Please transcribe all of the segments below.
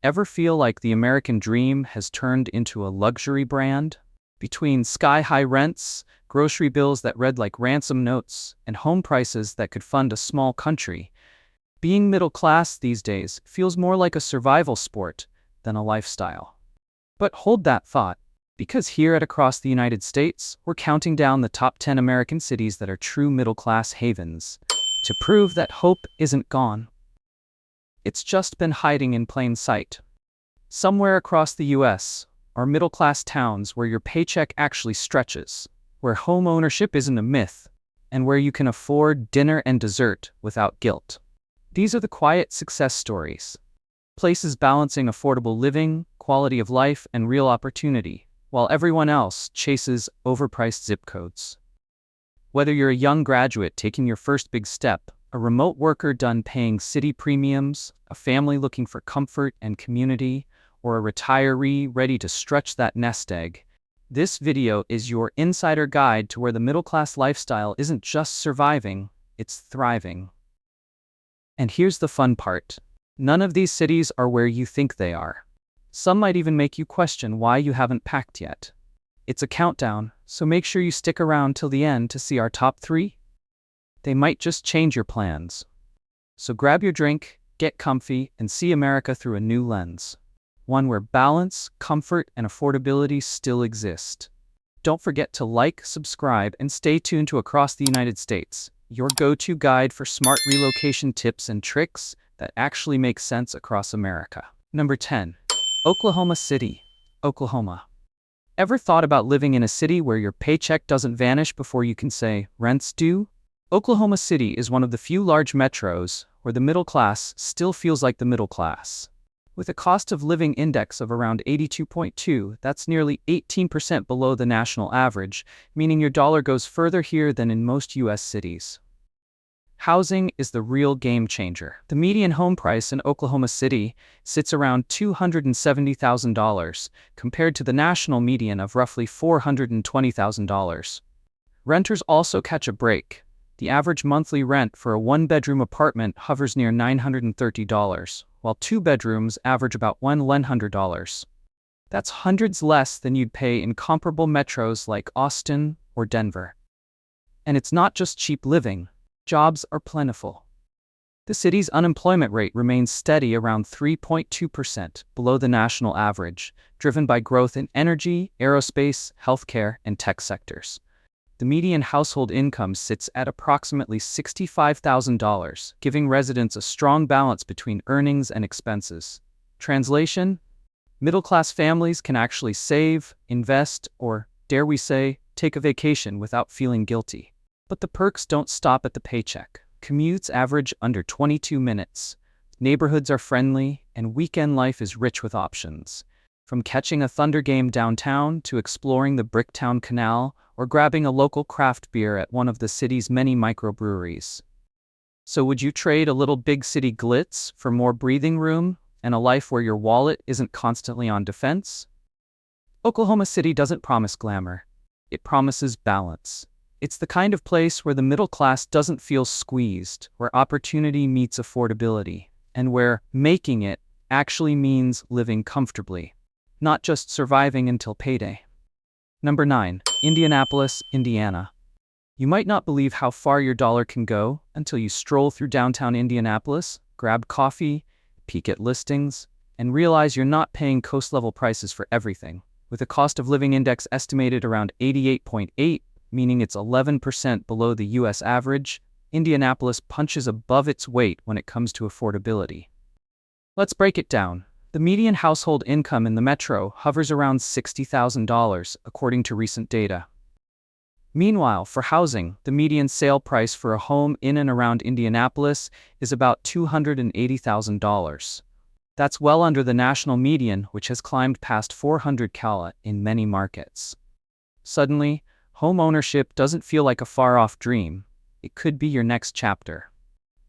Ever feel like the American dream has turned into a luxury brand? Between sky-high rents, grocery bills that read like ransom notes, and home prices that could fund a small country, being middle class these days feels more like a survival sport than a lifestyle. But hold that thought, because here at Across the United States, we're counting down the top 10 American cities that are true middle-class havens to prove that hope isn't gone. It's just been hiding in plain sight. Somewhere across the US are middle-class towns where your paycheck actually stretches, where home ownership isn't a myth, and where you can afford dinner and dessert without guilt. These are the quiet success stories. Places balancing affordable living, quality of life, and real opportunity, while everyone else chases overpriced zip codes. Whether you're a young graduate taking your first big step, a remote worker done paying city premiums, a family looking for comfort and community, or a retiree ready to stretch that nest egg, this video is your insider guide to where the middle-class lifestyle isn't just surviving, it's thriving. And here's the fun part. None of these cities are where you think they are. Some might even make you question why you haven't packed yet. It's a countdown, so make sure you stick around till the end to see our top 3. They might just change your plans. So grab your drink, get comfy, and see America through a new lens. One where balance, comfort, and affordability still exist. Don't forget to like, subscribe, and stay tuned to Across the United States, your go-to guide for smart relocation tips and tricks that actually make sense across America. Number 10. Oklahoma City, Oklahoma. Ever thought about living in a city where your paycheck doesn't vanish before you can say, rent's due? Oklahoma City is one of the few large metros where the middle class still feels like the middle class. With a cost of living index of around 82.2, that's nearly 18% below the national average, meaning your dollar goes further here than in most US cities. Housing is the real game changer. The median home price in Oklahoma City sits around $270,000, compared to the national median of roughly $420,000. Renters also catch a break. The average monthly rent for a one-bedroom apartment hovers near $930, while two bedrooms average about $1,100. That's hundreds less than you'd pay in comparable metros like Austin or Denver. And it's not just cheap living. Jobs are plentiful. The city's unemployment rate remains steady around 3.2%, below the national average, driven by growth in energy, aerospace, healthcare, and tech sectors. The median household income sits at approximately $65,000, giving residents a strong balance between earnings and expenses. Translation: middle-class families can actually save, invest, or, dare we say, take a vacation without feeling guilty. But the perks don't stop at the paycheck. Commutes average under 22 minutes. Neighborhoods are friendly, and weekend life is rich with options. From catching a Thunder game downtown to exploring the Bricktown Canal or grabbing a local craft beer at one of the city's many microbreweries. So would you trade a little big city glitz for more breathing room and a life where your wallet isn't constantly on defense? Oklahoma City doesn't promise glamour. It promises balance. It's the kind of place where the middle class doesn't feel squeezed, where opportunity meets affordability, and where making it actually means living comfortably, not just surviving until payday. Number 9. Indianapolis, Indiana. You might not believe how far your dollar can go until you stroll through downtown Indianapolis, grab coffee, peek at listings, and realize you're not paying coast-level prices for everything. With a cost of living index estimated around 88.8, meaning it's 11% below the US average, Indianapolis punches above its weight when it comes to affordability. Let's break it down. The median household income in the metro hovers around $60,000, according to recent data. Meanwhile, for housing, the median sale price for a home in and around Indianapolis is about $280,000. That's well under the national median, which has climbed past $400,000 in many markets. Suddenly, home ownership doesn't feel like a far-off dream. It could be your next chapter.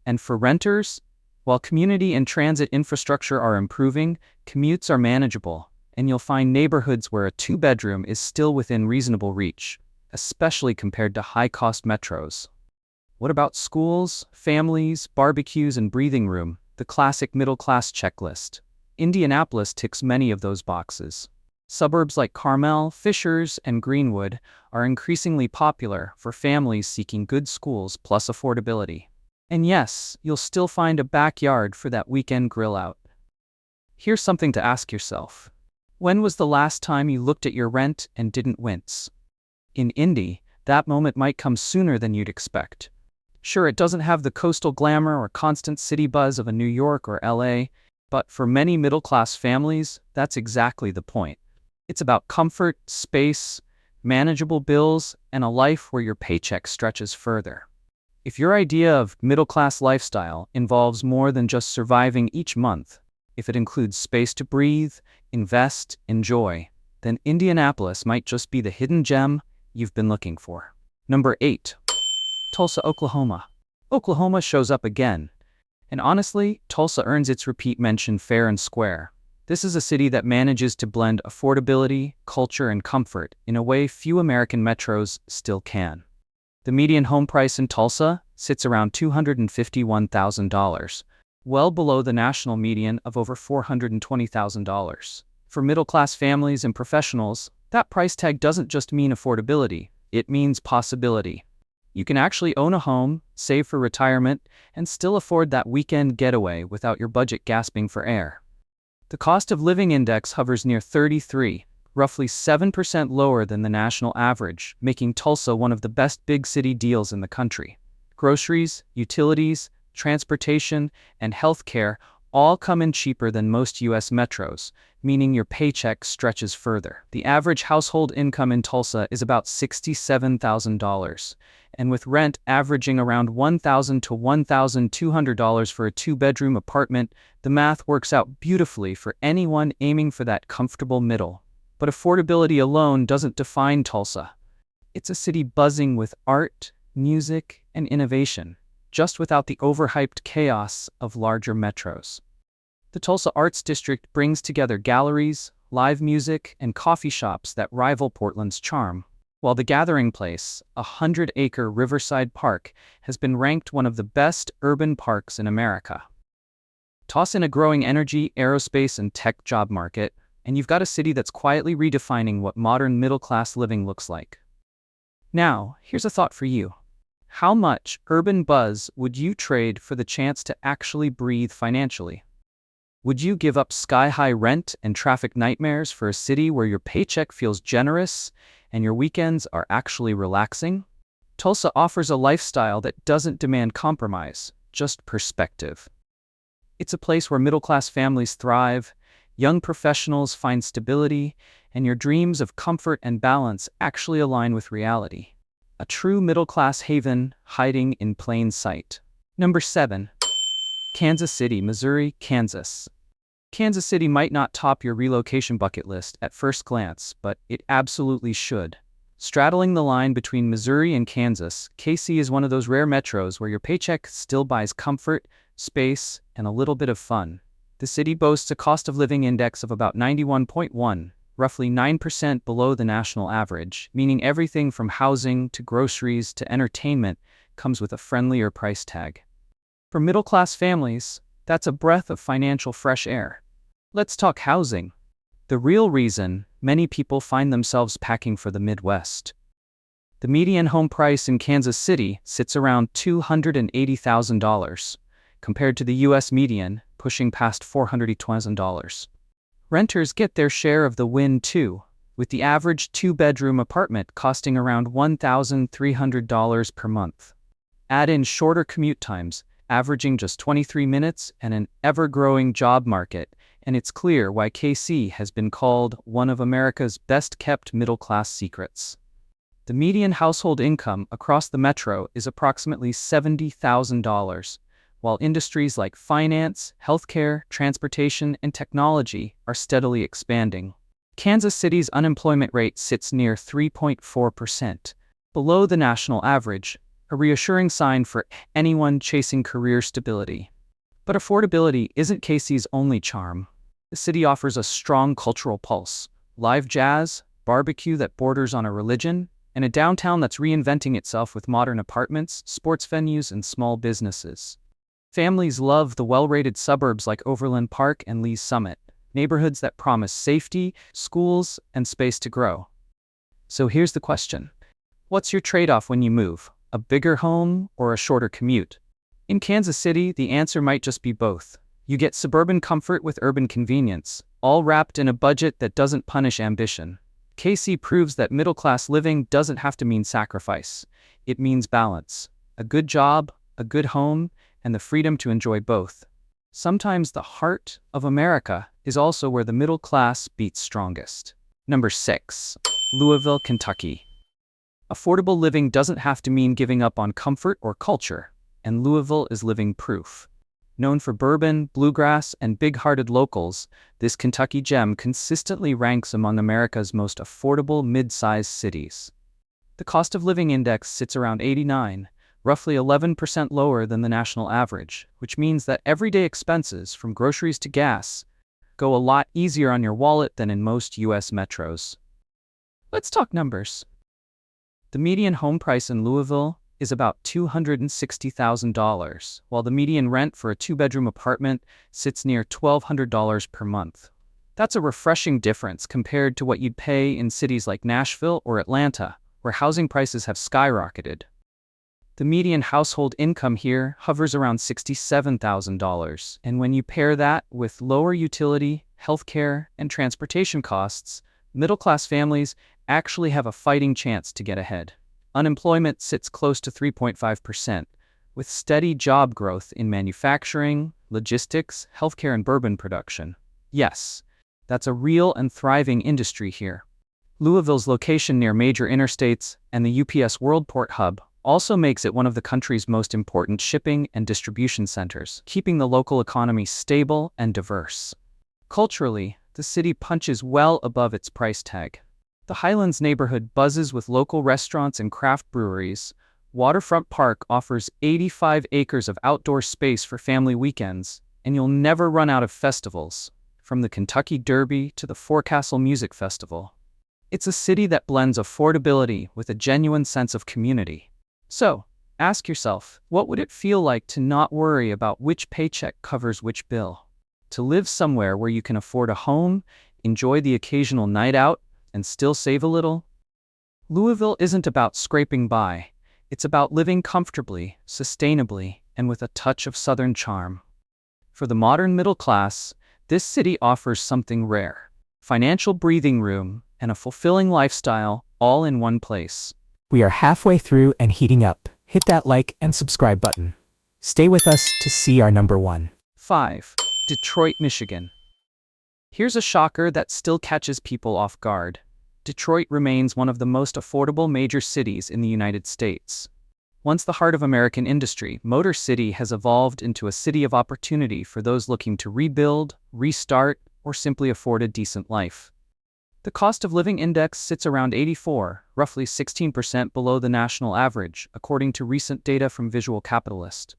And for renters, while community and transit infrastructure are improving, commutes are manageable, and you'll find neighborhoods where a two-bedroom is still within reasonable reach, especially compared to high-cost metros. What about schools, families, barbecues, and breathing room, the classic middle-class checklist? Indianapolis ticks many of those boxes. Suburbs like Carmel, Fishers, and Greenwood are increasingly popular for families seeking good schools plus affordability. And yes, you'll still find a backyard for that weekend grill out. Here's something to ask yourself. When was the last time you looked at your rent and didn't wince? In Indy, that moment might come sooner than you'd expect. Sure, it doesn't have the coastal glamour or constant city buzz of a New York or LA, but for many middle-class families, that's exactly the point. It's about comfort, space, manageable bills, and a life where your paycheck stretches further. If your idea of middle-class lifestyle involves more than just surviving each month, if it includes space to breathe, invest, enjoy, then Indianapolis might just be the hidden gem you've been looking for. Number 8. Tulsa, Oklahoma. Oklahoma shows up again. And honestly, Tulsa earns its repeat mention fair and square. This is a city that manages to blend affordability, culture, and comfort in a way few American metros still can. The median home price in Tulsa sits around $251,000, well below the national median of over $420,000. For middle-class families and professionals, that price tag doesn't just mean affordability, it means possibility. You can actually own a home, save for retirement, and still afford that weekend getaway without your budget gasping for air. The cost of living index hovers near 33, roughly 7% lower than the national average, making Tulsa one of the best big city deals in the country. Groceries, utilities, transportation, and healthcare all come in cheaper than most U.S. metros, meaning your paycheck stretches further. The average household income in Tulsa is about $67,000, and with rent averaging around $1,000 to $1,200 for a two-bedroom apartment, the math works out beautifully for anyone aiming for that comfortable middle. But affordability alone doesn't define Tulsa. It's a city buzzing with art, music, and innovation, just without the overhyped chaos of larger metros. The Tulsa Arts District brings together galleries, live music, and coffee shops that rival Portland's charm, while the Gathering Place, a 100-acre riverside park, has been ranked one of the best urban parks in America. Toss in a growing energy, aerospace, and tech job market, and you've got a city that's quietly redefining what modern middle-class living looks like. Now, here's a thought for you. How much urban buzz would you trade for the chance to actually breathe financially? Would you give up sky-high rent and traffic nightmares for a city where your paycheck feels generous and your weekends are actually relaxing? Tulsa offers a lifestyle that doesn't demand compromise, just perspective. It's a place where middle-class families thrive, young professionals find stability, and your dreams of comfort and balance actually align with reality. A true middle-class haven hiding in plain sight. Number 7. Kansas City, Missouri, Kansas. Kansas City might not top your relocation bucket list at first glance, but it absolutely should. Straddling the line between Missouri and Kansas, KC is one of those rare metros where your paycheck still buys comfort, space, and a little bit of fun. The city boasts a cost of living index of about 91.1, roughly 9% below the national average, meaning everything from housing to groceries to entertainment comes with a friendlier price tag. For middle-class families, that's a breath of financial fresh air. Let's talk housing. The real reason many people find themselves packing for the Midwest. The median home price in Kansas City sits around $280,000, compared to the U.S. median, pushing past $420,000. Renters get their share of the win too, with the average two-bedroom apartment costing around $1,300 per month. Add in shorter commute times, averaging just 23 minutes, and an ever-growing job market, and it's clear why KC has been called one of America's best-kept middle-class secrets. The median household income across the metro is approximately $70,000, while industries like finance, healthcare, transportation, and technology are steadily expanding. Kansas City's unemployment rate sits near 3.4%, below the national average, a reassuring sign for anyone chasing career stability. But affordability isn't KC's only charm. The city offers a strong cultural pulse, live jazz, barbecue that borders on a religion, and a downtown that's reinventing itself with modern apartments, sports venues, and small businesses. Families love the well-rated suburbs like Overland Park and Lee's Summit, neighborhoods that promise safety, schools, and space to grow. So here's the question. What's your trade-off when you move? A bigger home or a shorter commute? In Kansas City, the answer might just be both. You get suburban comfort with urban convenience, all wrapped in a budget that doesn't punish ambition. KC proves that middle-class living doesn't have to mean sacrifice. It means balance. A good job, a good home, and the freedom to enjoy both. Sometimes the heart of America is also where the middle class beats strongest. Number 6. Louisville, Kentucky. Affordable living doesn't have to mean giving up on comfort or culture, and Louisville is living proof. Known for bourbon, bluegrass, and big-hearted locals, this Kentucky gem consistently ranks among America's most affordable mid-sized cities. The cost of living index sits around 89, roughly 11% lower than the national average, which means that everyday expenses, from groceries to gas, go a lot easier on your wallet than in most U.S. metros. Let's talk numbers. The median home price in Louisville is about $260,000, while the median rent for a two-bedroom apartment sits near $1,200 per month. That's a refreshing difference compared to what you'd pay in cities like Nashville or Atlanta, where housing prices have skyrocketed. The median household income here hovers around $67,000, and when you pair that with lower utility, healthcare, and transportation costs, middle-class families actually have a fighting chance to get ahead. Unemployment sits close to 3.5%, with steady job growth in manufacturing, logistics, healthcare, and bourbon production. Yes, that's a real and thriving industry here. Louisville's location near major interstates and the UPS Worldport hub also makes it one of the country's most important shipping and distribution centers, keeping the local economy stable and diverse. Culturally, the city punches well above its price tag. The Highlands neighborhood buzzes with local restaurants and craft breweries. Waterfront Park offers 85 acres of outdoor space for family weekends, and you'll never run out of festivals, from the Kentucky Derby to the Forecastle Music Festival. It's a city that blends affordability with a genuine sense of community. So, ask yourself, what would it feel like to not worry about which paycheck covers which bill? To live somewhere where you can afford a home, enjoy the occasional night out, and still save a little? Louisville isn't about scraping by. It's about living comfortably, sustainably, and with a touch of Southern charm. For the modern middle class, this city offers something rare: financial breathing room and a fulfilling lifestyle, all in one place. We are halfway through and heating up. Hit that like and subscribe button. Stay with us to see our number 1. 5. Detroit, Michigan. Here's a shocker that still catches people off guard. Detroit remains one of the most affordable major cities in the United States. Once the heart of American industry, Motor City has evolved into a city of opportunity for those looking to rebuild, restart, or simply afford a decent life. The cost of living index sits around 84, roughly 16% below the national average, according to recent data from Visual Capitalist.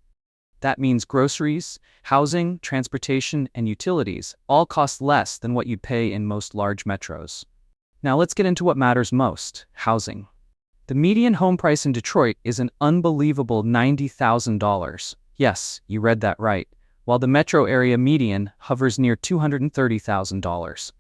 That means groceries, housing, transportation, and utilities all cost less than what you'd pay in most large metros. Now let's get into what matters most: housing. The median home price in Detroit is an unbelievable $90,000. Yes, you read that right, while the metro area median hovers near $230,000.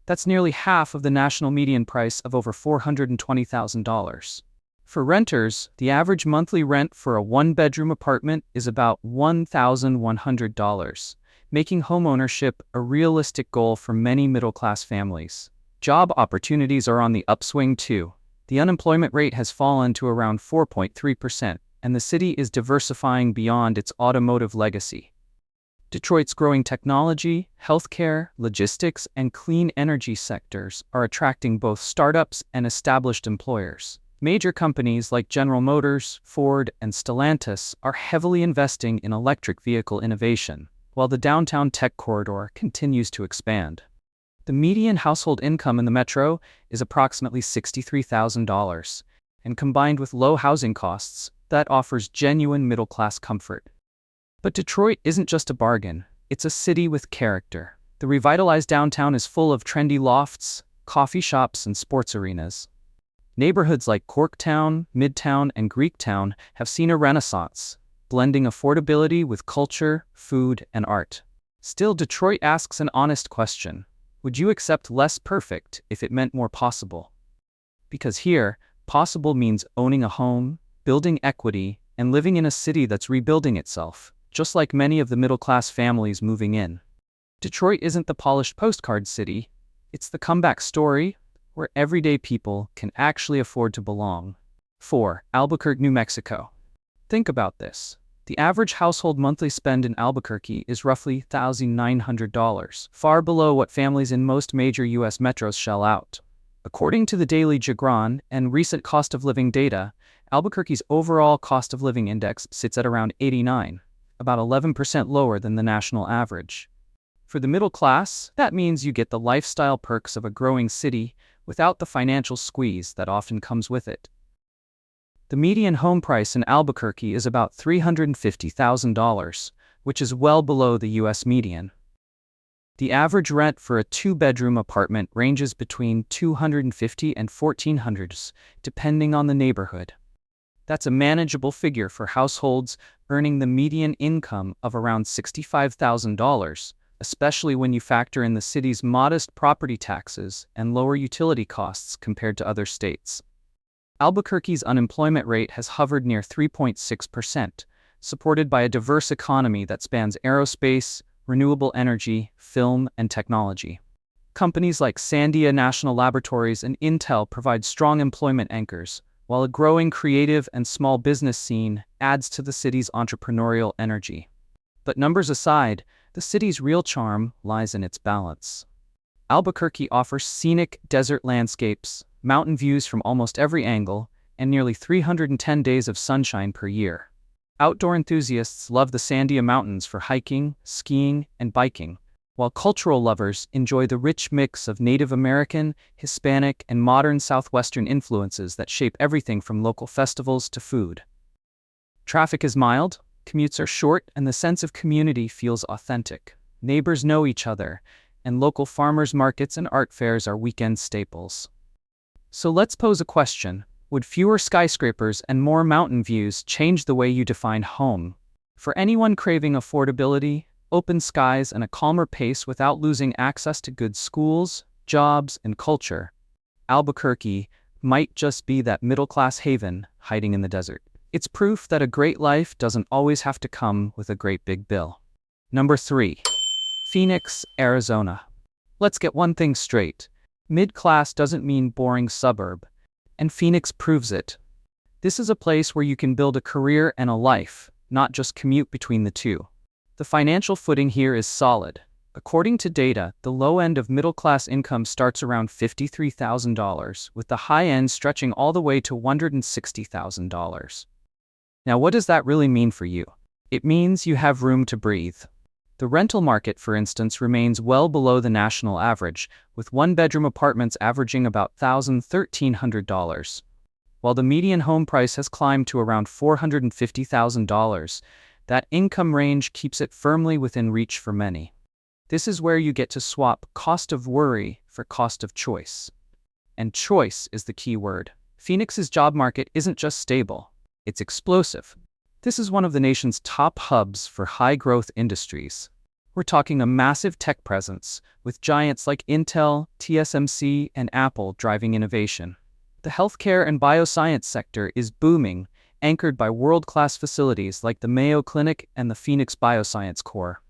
That's nearly half of the national median price of over $420,000. For renters, the average monthly rent for a one-bedroom apartment is about $1,100, making homeownership a realistic goal for many middle-class families. Job opportunities are on the upswing too. The unemployment rate has fallen to around 4.3%, and the city is diversifying beyond its automotive legacy. Detroit's growing technology, healthcare, logistics, and clean energy sectors are attracting both startups and established employers. Major companies like General Motors, Ford, and Stellantis are heavily investing in electric vehicle innovation, while the downtown tech corridor continues to expand. The median household income in the metro is approximately $63,000, and combined with low housing costs, that offers genuine middle-class comfort. But Detroit isn't just a bargain, it's a city with character. The revitalized downtown is full of trendy lofts, coffee shops, and sports arenas. Neighborhoods like Corktown, Midtown, and Greektown have seen a renaissance, blending affordability with culture, food, and art. Still, Detroit asks an honest question. Would you accept less perfect if it meant more possible? Because here, possible means owning a home, building equity, and living in a city that's rebuilding itself, just like many of the middle-class families moving in. Detroit isn't the polished postcard city, it's the comeback story where everyday people can actually afford to belong. 4. Albuquerque, New Mexico. Think about this. The average household monthly spend in Albuquerque is roughly $1,900, far below what families in most major U.S. metros shell out. According to the Daily Jagran and recent cost of living data, Albuquerque's overall cost of living index sits at around 89, about 11% lower than the national average. For the middle class, that means you get the lifestyle perks of a growing city without the financial squeeze that often comes with it. The median home price in Albuquerque is about $350,000, which is well below the U.S. median. The average rent for a two-bedroom apartment ranges between $250 and $1,400, depending on the neighborhood. That's a manageable figure for households earning the median income of around $65,000, especially when you factor in the city's modest property taxes and lower utility costs compared to other states. Albuquerque's unemployment rate has hovered near 3.6%, supported by a diverse economy that spans aerospace, renewable energy, film, and technology. Companies like Sandia National Laboratories and Intel provide strong employment anchors, while a growing creative and small business scene adds to the city's entrepreneurial energy. But numbers aside, the city's real charm lies in its balance. Albuquerque offers scenic desert landscapes, mountain views from almost every angle, and nearly 310 days of sunshine per year. Outdoor enthusiasts love the Sandia Mountains for hiking, skiing, and biking, while cultural lovers enjoy the rich mix of Native American, Hispanic, and modern Southwestern influences that shape everything from local festivals to food. Traffic is mild, commutes are short, and the sense of community feels authentic. Neighbors know each other, and local farmers markets and art fairs are weekend staples. So let's pose a question. Would fewer skyscrapers and more mountain views change the way you define home? For anyone craving affordability, open skies, and a calmer pace without losing access to good schools, jobs, and culture, Albuquerque might just be that middle-class haven hiding in the desert. It's proof that a great life doesn't always have to come with a great big bill. Number 3. Phoenix, Arizona. Let's get one thing straight. Mid-class doesn't mean boring suburb, and Phoenix proves it. This is a place where you can build a career and a life, not just commute between the two. The financial footing here is solid. According to data, the low end of middle-class income starts around $53,000, with the high end stretching all the way to $160,000. Now, what does that really mean for you? It means you have room to breathe. The rental market, for instance, remains well below the national average, with one-bedroom apartments averaging about $1,300. While the median home price has climbed to around $450,000, that income range keeps it firmly within reach for many. This is where you get to swap cost of worry for cost of choice. And choice is the key word. Phoenix's job market isn't just stable, it's explosive. This is one of the nation's top hubs for high-growth industries. We're talking a massive tech presence, with giants like Intel, TSMC, and Apple driving innovation. The healthcare and bioscience sector is booming, anchored by world-class facilities like the Mayo Clinic and the Phoenix Bioscience Core.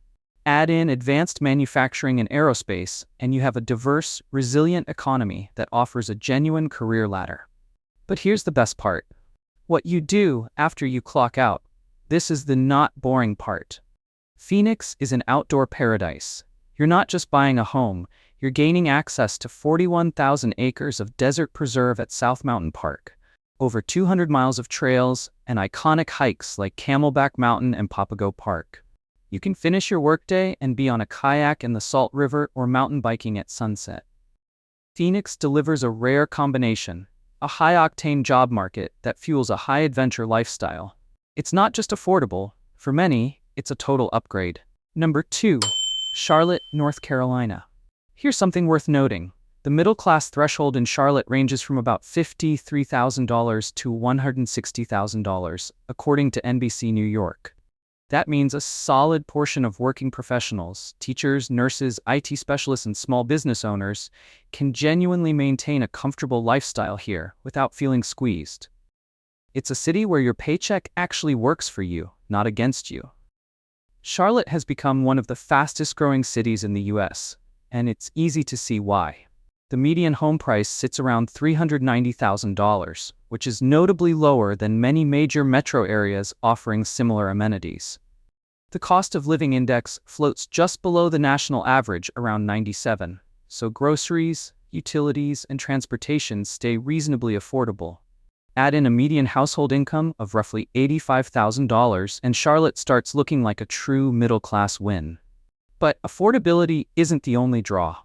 Add in advanced manufacturing and aerospace, and you have a diverse, resilient economy that offers a genuine career ladder. But here's the best part. What you do after you clock out. This is the not boring part. Phoenix is an outdoor paradise. You're not just buying a home, you're gaining access to 41,000 acres of desert preserve at South Mountain Park, over 200 miles of trails, and iconic hikes like Camelback Mountain and Papago Park. You can finish your workday and be on a kayak in the Salt River or mountain biking at sunset. Phoenix delivers a rare combination, a high-octane job market that fuels a high-adventure lifestyle. It's not just affordable, for many, it's a total upgrade. Number 2. Charlotte, North Carolina. Here's something worth noting. The middle-class threshold in Charlotte ranges from about $53,000 to $160,000, according to NBC New York. That means a solid portion of working professionals, teachers, nurses, IT specialists, and small business owners can genuinely maintain a comfortable lifestyle here without feeling squeezed. It's a city where your paycheck actually works for you, not against you. Charlotte has become one of the fastest-growing cities in the US, and it's easy to see why. The median home price sits around $390,000, which is notably lower than many major metro areas offering similar amenities. The cost of living index floats just below the national average around 97, so groceries, utilities, and transportation stay reasonably affordable. Add in a median household income of roughly $85,000 and Charlotte starts looking like a true middle-class win. But affordability isn't the only draw.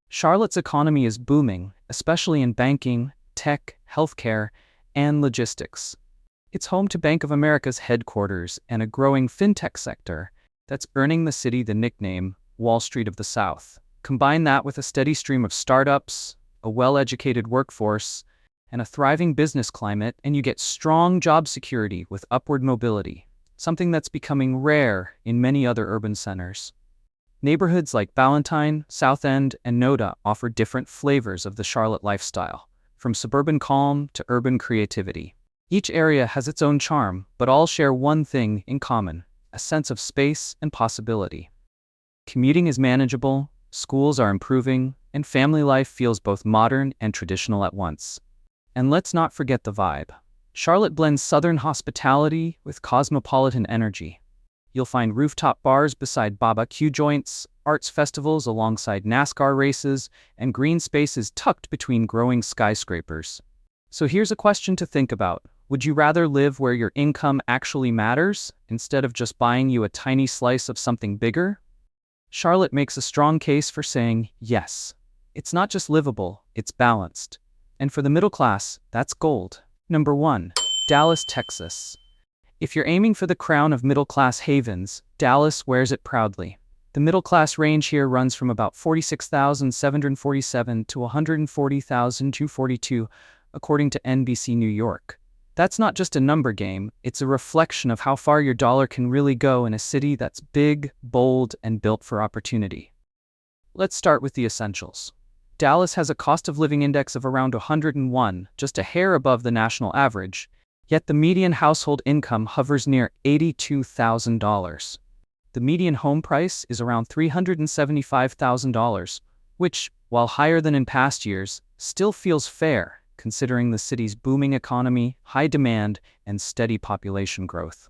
Charlotte's economy is booming, especially in banking, tech, healthcare, and logistics. It's home to Bank of America's headquarters and a growing fintech sector that's earning the city the nickname Wall Street of the South. Combine that with a steady stream of startups, a well-educated workforce, and a thriving business climate, and you get strong job security with upward mobility, something that's becoming rare in many other urban centers. Neighborhoods like Ballantyne, South End, and Noda offer different flavors of the Charlotte lifestyle, from suburban calm to urban creativity. Each area has its own charm, but all share one thing in common: a sense of space and possibility. Commuting is manageable, schools are improving, and family life feels both modern and traditional at once. And let's not forget the vibe. Charlotte blends southern hospitality with cosmopolitan energy. You'll find rooftop bars beside barbecue joints, arts festivals alongside NASCAR races, and green spaces tucked between growing skyscrapers. So here's a question to think about. Would you rather live where your income actually matters, instead of just buying you a tiny slice of something bigger? Charlotte makes a strong case for saying yes. It's not just livable, it's balanced. And for the middle class, that's gold. Number 1. Dallas, Texas. If you're aiming for the crown of middle-class havens, Dallas wears it proudly. The middle-class range here runs from about $46,747 to $140,242, according to NBC New York. That's not just a number game, it's a reflection of how far your dollar can really go in a city that's big, bold, and built for opportunity. Let's start with the essentials. Dallas has a cost of living index of around 101, just a hair above the national average, yet the median household income hovers near $82,000. The median home price is around $375,000, which, while higher than in past years, still feels fair, considering the city's booming economy, high demand, and steady population growth.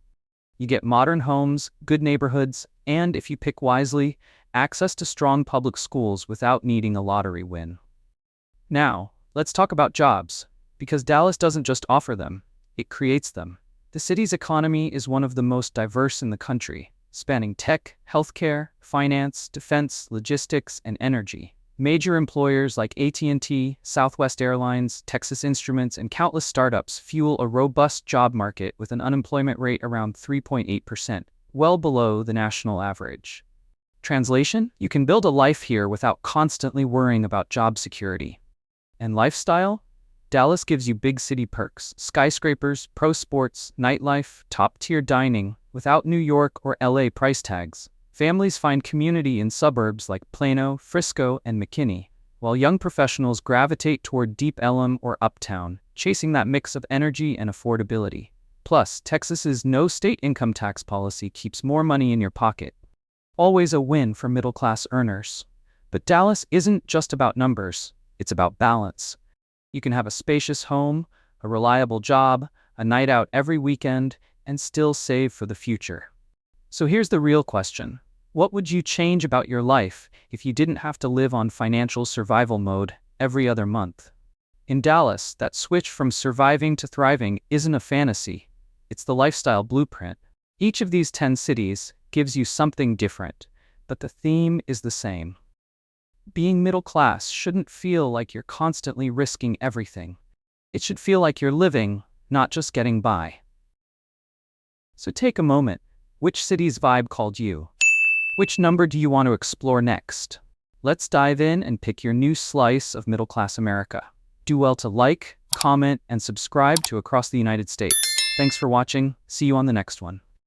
You get modern homes, good neighborhoods, and, if you pick wisely, access to strong public schools without needing a lottery win. Now, let's talk about jobs, because Dallas doesn't just offer them, it creates them. The city's economy is one of the most diverse in the country, spanning tech, healthcare, finance, defense, logistics, and energy. Major employers like AT&T, Southwest Airlines, Texas Instruments, and countless startups fuel a robust job market with an unemployment rate around 3.8%, well below the national average. Translation: you can build a life here without constantly worrying about job security. And lifestyle? Dallas gives you big city perks, skyscrapers, pro sports, nightlife, top-tier dining, without New York or LA price tags. Families find community in suburbs like Plano, Frisco, and McKinney, while young professionals gravitate toward Deep Ellum or Uptown, chasing that mix of energy and affordability. Plus, Texas's no state income tax policy keeps more money in your pocket. Always a win for middle-class earners. But Dallas isn't just about numbers, it's about balance. You can have a spacious home, a reliable job, a night out every weekend, and still save for the future. So here's the real question. What would you change about your life if you didn't have to live on financial survival mode every other month? In Dallas, that switch from surviving to thriving isn't a fantasy. It's the lifestyle blueprint. Each of these 10 cities gives you something different, but the theme is the same. Being middle class shouldn't feel like you're constantly risking everything. It should feel like you're living, not just getting by. So take a moment. Which city's vibe called you? Which number do you want to explore next? Let's dive in and pick your new slice of middle-class America. Do well to like, comment, and subscribe to Across the United States. Thanks for watching. See you on the next one.